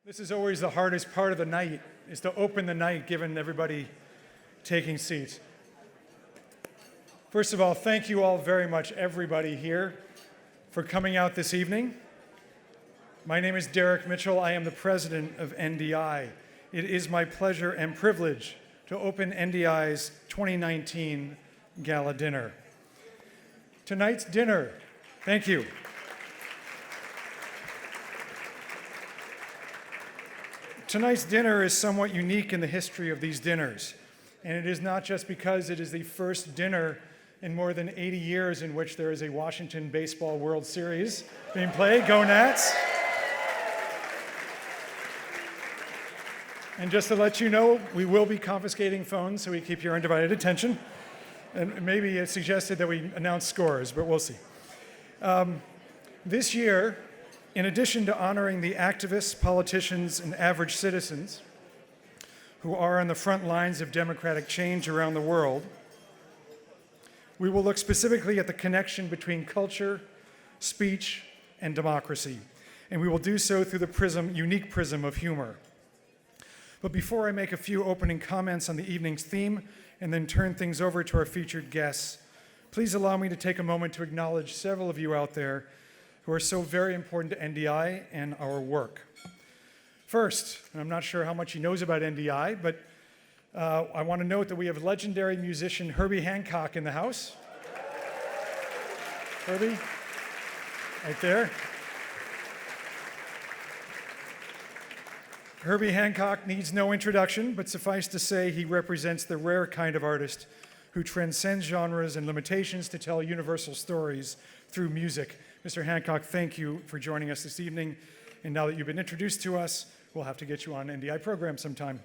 This is always the hardest part of the night, is to open the night, given everybody taking seats. First of all, thank you all very much, everybody here, for coming out this evening. My name is Derek Mitchell. I am the president of NDI. It is my pleasure and privilege to open NDI's 2019 Gala Dinner. Tonight's dinner, thank you. Tonight's dinner is somewhat unique in the history of these dinners. And it is not just because it is the first dinner in more than 80 years in which there is a Washington Baseball World Series being played. Go Nats! And just to let you know, we will be confiscating phones so we keep your undivided attention. And maybe it suggested that we announce scores, but we'll see. This year, in addition to honoring the activists, politicians, and average citizens who are on the front lines of democratic change around the world, we will look specifically at the connection between culture, speech, and democracy. And we will do so through the unique prism of humor. But before I make a few opening comments on the evening's theme and then turn things over to our featured guests, please allow me to take a moment to acknowledge several of you out there who are so very important to NDI and our work. First, and I'm not sure how much he knows about NDI, but I want to note that we have legendary musician Herbie Hancock in the house. Herbie, right there. Herbie Hancock needs no introduction, but suffice to say he represents the rare kind of artist who transcends genres and limitations to tell universal stories through music. Mr. Hancock, thank you for joining us this evening. And now that you've been introduced to us, we'll have to get you on an NDI program sometime.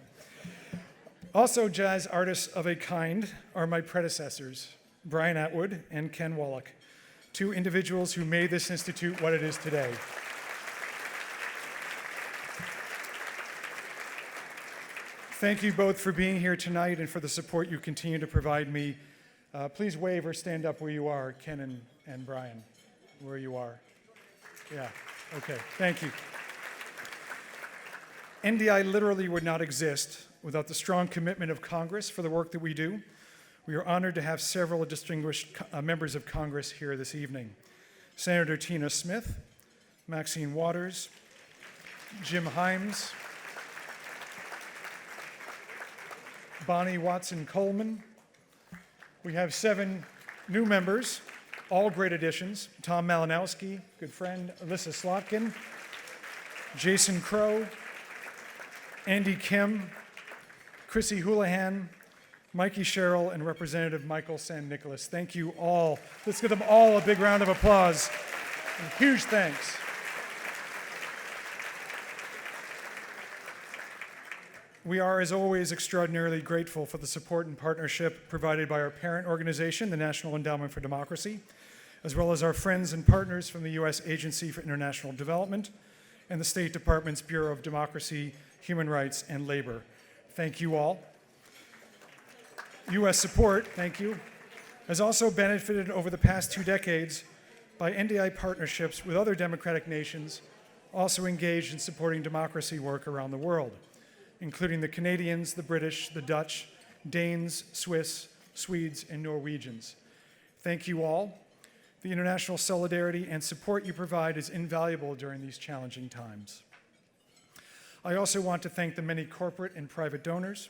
Also, jazz artists of a kind are my predecessors, Brian Atwood and Ken Wallach, two individuals who made this institute what it is today. Thank you both for being here tonight and for the support you continue to provide me. Please wave or stand up where you are, Ken and Brian, where you are. Yeah, okay, thank you. NDI literally would not exist without the strong commitment of Congress for the work that we do. We are honored to have several distinguished members of Congress here this evening. Senator Tina Smith, Maxine Waters, Jim Himes, Bonnie Watson-Coleman. We have 7 new members, all great additions. Tom Malinowski, good friend, Alyssa Slotkin, Jason Crow, Andy Kim, Chrissy Houlihan, Mikey Sherrill, and Representative Michael San Nicolas. Thank you all. Let's give them all a big round of applause. And huge thanks. We are, as always, extraordinarily grateful for the support and partnership provided by our parent organization, the National Endowment for Democracy, as well as our friends and partners from the U.S. Agency for International Development and the State Department's Bureau of Democracy, Human Rights, and Labor. Thank you all. U.S. support, thank you, has also benefited over the past 2 decades by NDI partnerships with other democratic nations also engaged in supporting democracy work around the world, including the Canadians, the British, the Dutch, Danes, Swiss, Swedes, and Norwegians. Thank you all. The international solidarity and support you provide is invaluable during these challenging times. I also want to thank the many corporate and private donors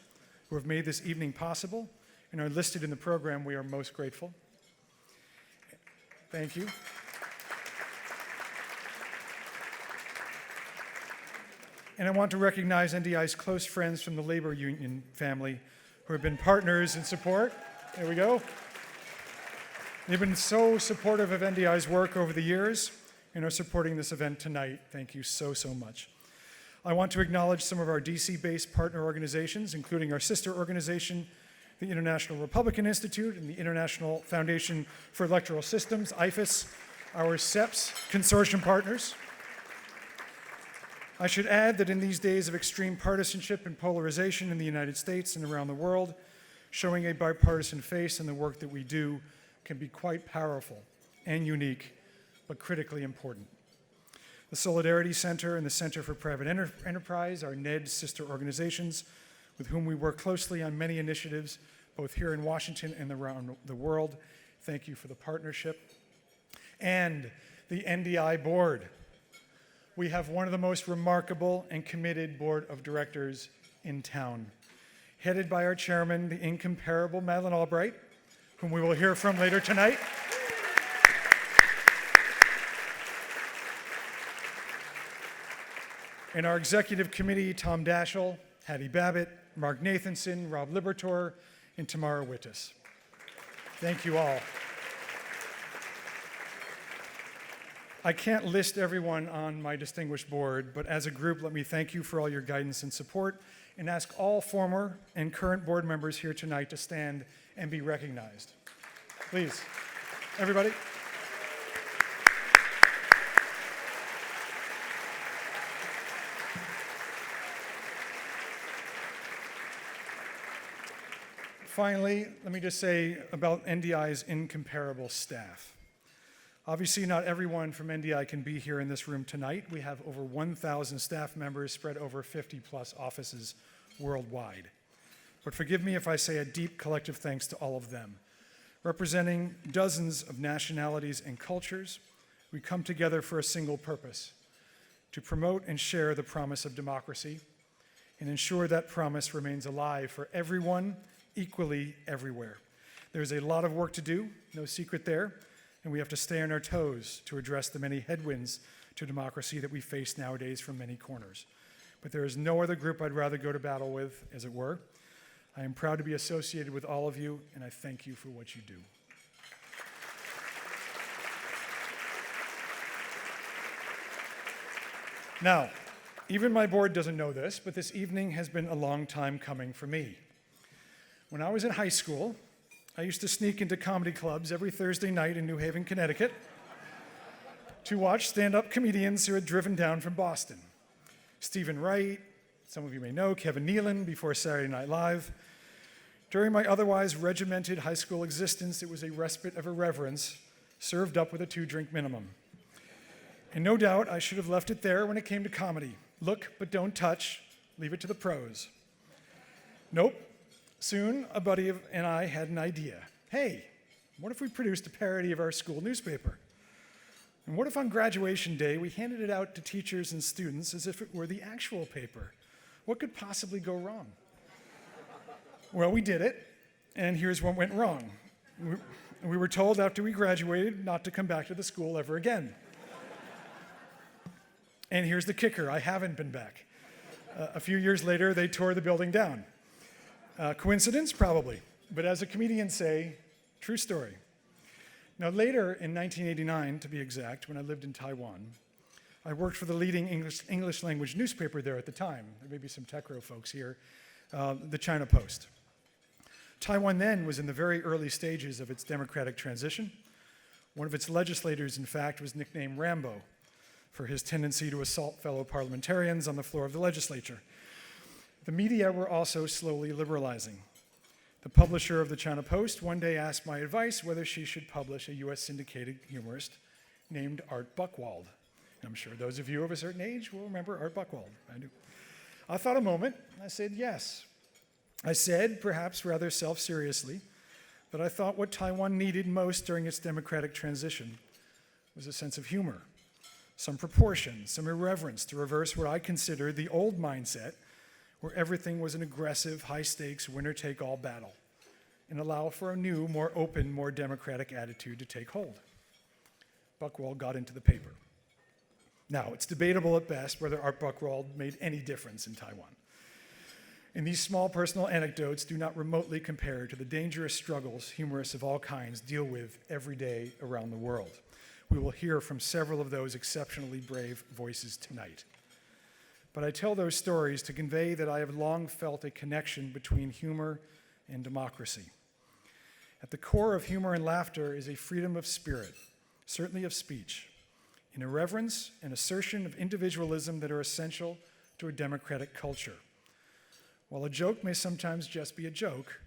who have made this evening possible and are listed in the program. We are most grateful. Thank you. And I want to recognize NDI's close friends from the labor union family who have been partners in support. There we go. They've been so supportive of NDI's work over the years and are supporting this event tonight. Thank you so, so much. I want to acknowledge some of our DC-based partner organizations, including our sister organization, the International Republican Institute and the International Foundation for Electoral Systems, IFES, our SEPS consortium partners. I should add that in these days of extreme partisanship and polarization in the United States and around the world, showing a bipartisan face in the work that we do can be quite powerful and unique, but critically important. The Solidarity Center and the Center for Private Enterprise are NED's sister organizations with whom we work closely on many initiatives, both here in Washington and around the world. Thank you for the partnership. And the NDI board. We have one of the most remarkable and committed board of directors in town, headed by our chairman, the incomparable Madeleine Albright, whom we will hear from later tonight. And our executive committee, Tom Daschle, Hattie Babbitt, Mark Nathanson, Rob Libertor, and Tamara Wittis. Thank you all. I can't list everyone on my distinguished board, but as a group, let me thank you for all your guidance and support and ask all former and current board members here tonight to stand and be recognized. Please, everybody. Finally, let me just say about NDI's incomparable staff. Obviously, not everyone from NDI can be here in this room tonight. We have over 1,000 staff members spread over 50-plus offices worldwide. But forgive me if I say a deep collective thanks to all of them. Representing dozens of nationalities and cultures, we come together for a single purpose: to promote and share the promise of democracy and ensure that promise remains alive for everyone, equally everywhere. There's a lot of work to do, no secret there, and we have to stay on our toes to address the many headwinds to democracy that we face nowadays from many corners. But there is no other group I'd rather go to battle with, as it were. I am proud to be associated with all of you, and I thank you for what you do. Now, even my board doesn't know this, but this evening has been a long time coming for me. When I was in high school, I used to sneak into comedy clubs every Thursday night in New Haven, Connecticut, to watch stand-up comedians who had driven down from Boston. Stephen Wright, some of you may know, Kevin Nealon before Saturday Night Live. During my otherwise regimented high school existence, it was a respite of irreverence, served up with a 2-drink minimum. And no doubt I should have left it there when it came to comedy. Look, but don't touch. Leave it to the pros. Nope. Soon, a buddy and I had an idea. Hey, what if we produced a parody of our school newspaper? And what if on graduation day we handed it out to teachers and students as if it were the actual paper? What could possibly go wrong? Well, we did it, and here's what went wrong. We were told after we graduated not to come back to the school ever again. And here's the kicker: I haven't been back. A few years later, they tore the building down. Coincidence? Probably. But as a comedian say, true story. Now later, in 1989 to be exact, when I lived in Taiwan, I worked for the leading English language newspaper there at the time. There may be some Techro folks here, the China Post. Taiwan then was in the very early stages of its democratic transition. One of its legislators, in fact, was nicknamed Rambo for his tendency to assault fellow parliamentarians on the floor of the legislature. The media were also slowly liberalizing. The publisher of the China Post one day asked my advice whether she should publish a U.S. syndicated humorist named Art Buchwald. I'm sure those of you of a certain age will remember Art Buchwald. I do. I thought a moment. I said yes. I said, perhaps rather self-seriously, that I thought what Taiwan needed most during its democratic transition was a sense of humor, some proportion, some irreverence to reverse what I considered the old mindset where everything was an aggressive, high-stakes, winner-take-all battle, and allow for a new, more open, more democratic attitude to take hold. Buchwald got into the paper. Now, it's debatable at best whether Art Buchwald made any difference in Taiwan. And these small personal anecdotes do not remotely compare to the dangerous struggles humorists of all kinds deal with every day around the world. We will hear from several of those exceptionally brave voices tonight. But I tell those stories to convey that I have long felt a connection between humor and democracy. At the core of humor and laughter is a freedom of spirit, certainly of speech, an irreverence and assertion of individualism that are essential to a democratic culture. While a joke may sometimes just be a joke,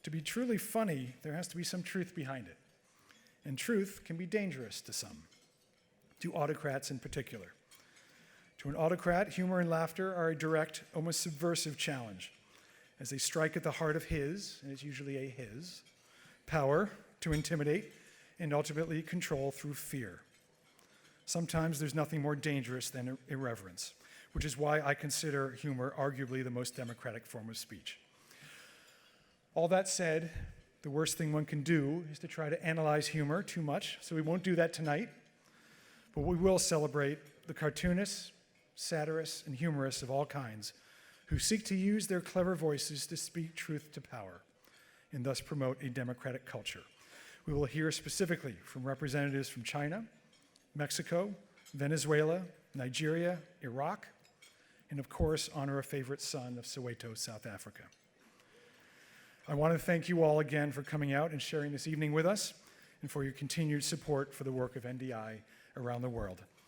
to be truly funny, there has to be some truth behind it. And truth can be dangerous to some, to autocrats in particular. To an autocrat, humor and laughter are a direct, almost subversive challenge, as they strike at the heart of his, and it's usually a his, power to intimidate and ultimately control through fear. Sometimes there's nothing more dangerous than irreverence, which is why I consider humor arguably the most democratic form of speech. All that said, the worst thing one can do is to try to analyze humor too much, so we won't do that tonight, but we will celebrate the cartoonists, satirists, and humorists of all kinds who seek to use their clever voices to speak truth to power and thus promote a democratic culture. We will hear specifically from representatives from China, Mexico, Venezuela, Nigeria, Iraq, and of course, honor a favorite son of Soweto, South Africa. I want to thank you all again for coming out and sharing this evening with us and for your continued support for the work of NDI around the world.